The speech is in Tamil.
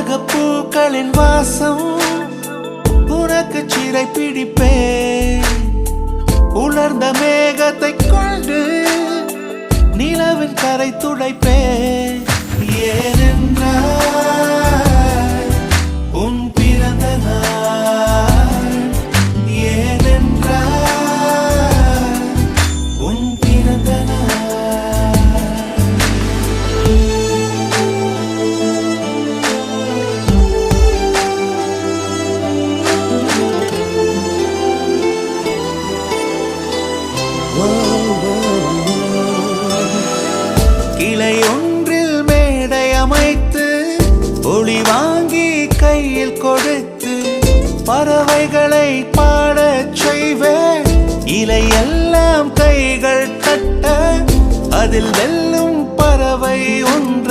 உலகப்பூக்களின் வாசம் உனக்கு சிறை பிடிப்பேன். உலர்ந்த மேகத்தை கொண்டு நிலவின் கரை துடைப்பேன். ஏனென்றால் உன் பிறந்த நாள், ஏனென்றால் உன் பிறந்த கிளை ஒன்றில் மேடை அமைத்து ஒளி வாங்கி கையில் கொடுத்து பறவைகளை பாடச் செய்வேன். இலையெல்லாம் கைகள் தட்ட அதில் வெல்லும் பறவை ஒன்று